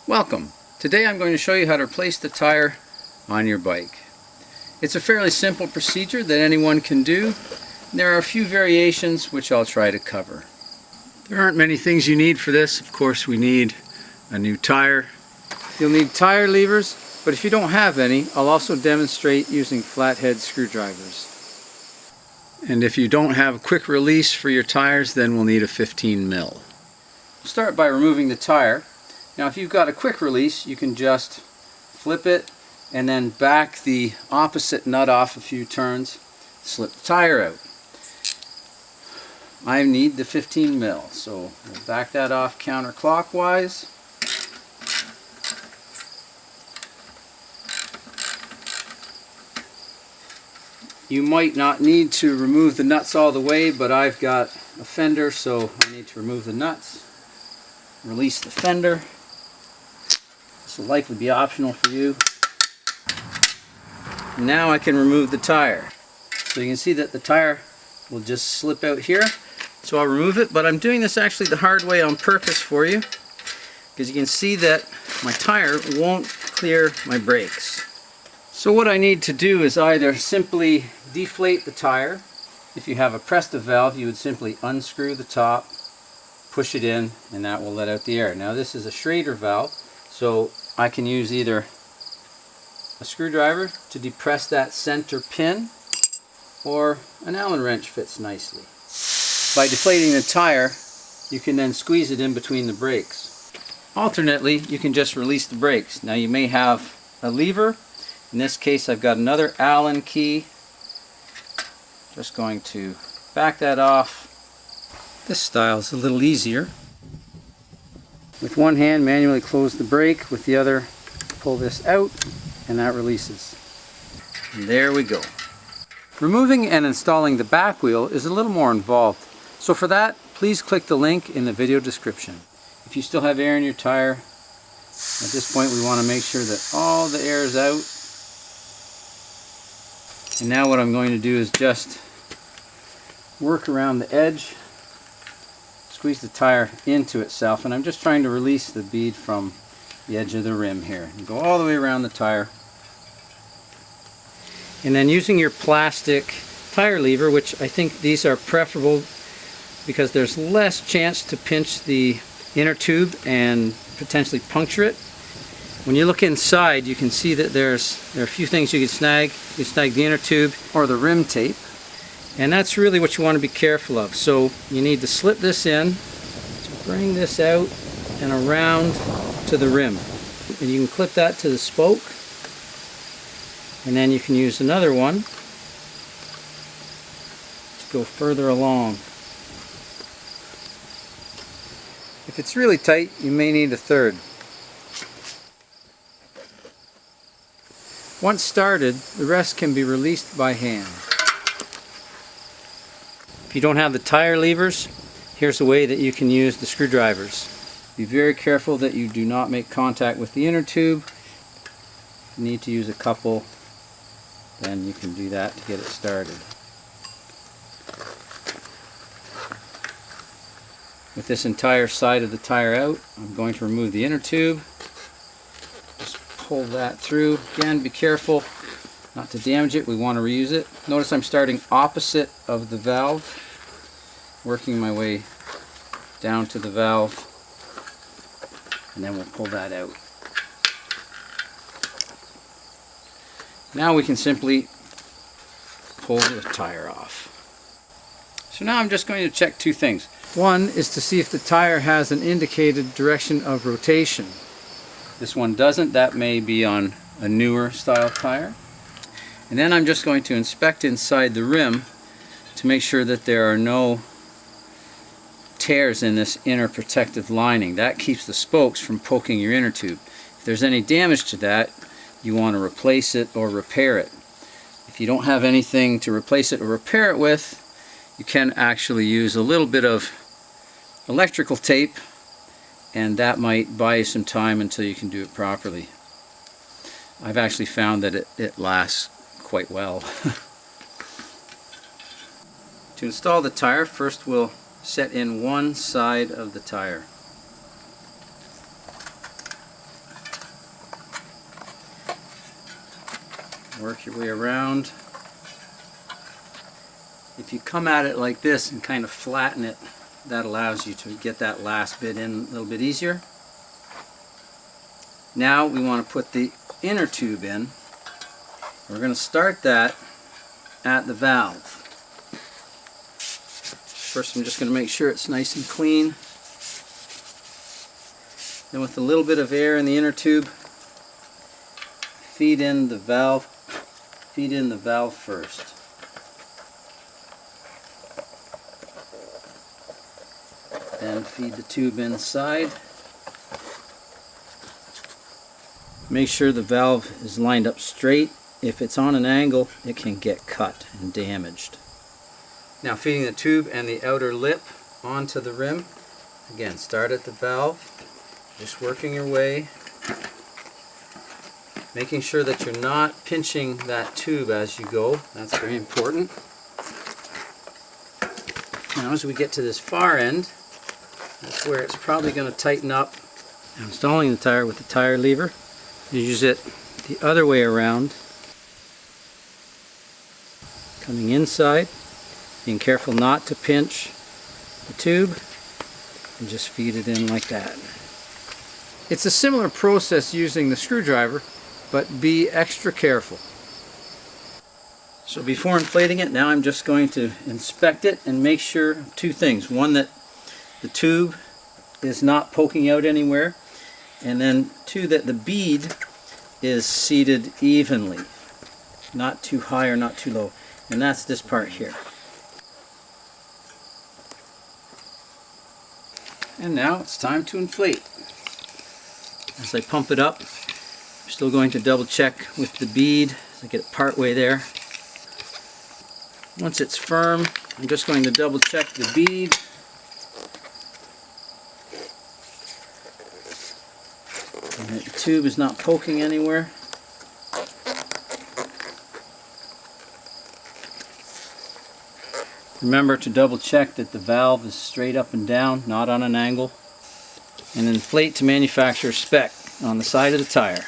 Welcome. Today I'm going to show you how to replace the tire on your bike. It's a fairly simple procedure that anyone can do. There are a few variations which I'll try to cover. There aren't many things you need for this. Of course, we need a new tire. You'll need tire levers, but if you don't have any, I'll also demonstrate using flathead screwdrivers. And if you don't have a quick release for your tires, then we'll need a 15 mil. Start by removing the tire. Now if you've got a quick release, you can just flip it and then back the opposite nut off a few turns, slip the tire out. I need the 15 mil, so we'll back that off counterclockwise. You might not need to remove the nuts all the way, but I've got a fender, so I need to remove the nuts. Release the fender. This will likely be optional for you. Now I can remove the tire. So you can see that the tire will just slip out here. So I'll remove it, but I'm doing this actually the hard way on purpose for you, because you can see that my tire won't clear my brakes. So what I need to do is either simply deflate the tire. If you have a Presta valve, you would simply unscrew the top, push it in, and that will let out the air. Now this is a Schrader valve, so I can use either a screwdriver to depress that center pin, or an Allen wrench fits nicely. By deflating the tire, you can then squeeze it in between the brakes. Alternately, you can just release the brakes. Now you may have a lever. In this case, I've got another Allen key. Just going to back that off. This style is a little easier. With one hand, manually close the brake. With the other, pull this out, and that releases. And there we go. Removing and installing the back wheel is a little more involved. So for that, please click the link in the video description. If you still have air in your tire, at this point we want to make sure that all the air is out. And now what I'm going to do is just work around the edge, squeeze the tire into itself, and I'm just trying to release the bead from the edge of the rim here. And go all the way around the tire. And then using your plastic tire lever, which I think these are preferable because there's less chance to pinch the inner tube and potentially puncture it. When you look inside, you can see that there are a few things you can snag. You can snag the inner tube or the rim tape, and that's really what you want to be careful of. So you need to slip this in, to bring this out and around to the rim, and you can clip that to the spoke, and then you can use another one to go further along. If it's really tight, you may need a third. Once started, the rest can be released by hand. If you don't have the tire levers, here's a way that you can use the screwdrivers. Be very careful that you do not make contact with the inner tube. If you need to use a couple, then you can do that to get it started. With this entire side of the tire out, I'm going to remove the inner tube. Just pull that through. Again, be careful not to damage it. We want to reuse it. Notice I'm starting opposite of the valve, working my way down to the valve, and then we'll pull that out. Now we can simply pull the tire off. So now I'm just going to check two things. One is to see if the tire has an indicated direction of rotation. This one doesn't. That may be on a newer style tire. And then I'm just going to inspect inside the rim to make sure that there are no tears in this inner protective lining. That keeps the spokes from poking your inner tube. If there's any damage to that, you want to replace it or repair it. If you don't have anything to replace it or repair it with, you can actually use a little bit of electrical tape, and that might buy you some time until you can do it properly. I've actually found that it lasts quite well. To install the tire, first we'll set in one side of the tire. Work your way around. If you come at it like this and kind of flatten it, that allows you to get that last bit in a little bit easier. Now we want to put the inner tube in. We're going to start that at the valve. First I'm just going to make sure it's nice and clean. Then with a little bit of air in the inner tube, feed in the valve first. Then feed the tube inside. Make sure the valve is lined up straight. If it's on an angle, it can get cut and damaged. Now feeding the tube and the outer lip onto the rim. Again, start at the valve, just working your way, making sure that you're not pinching that tube as you go. That's very important. Now as we get to this far end, that's where it's probably going to tighten up. Now installing the tire with the tire lever, you use it the other way around, coming inside, being careful not to pinch the tube, and just feed it in like that. It's a similar process using the screwdriver, but be extra careful. So before inflating it, now I'm just going to inspect it and make sure two things. One, that the tube is not poking out anywhere, and then two, that the bead is seated evenly, not too high or not too low, and that's this part here. And now it's time to inflate. As I pump it up, I'm still going to double check with the bead as I get it part way there. Once it's firm, I'm just going to double check the bead. And the tube is not poking anywhere. Remember to double check that the valve is straight up and down, not on an angle. And inflate to manufacturer's spec on the side of the tire.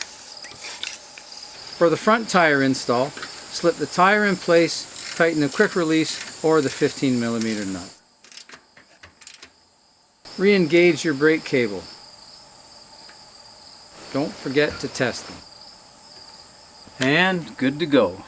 For the front tire install, slip the tire in place, tighten the quick release or the 15mm nut. Re-engage your brake cable. Don't forget to test them. And good to go.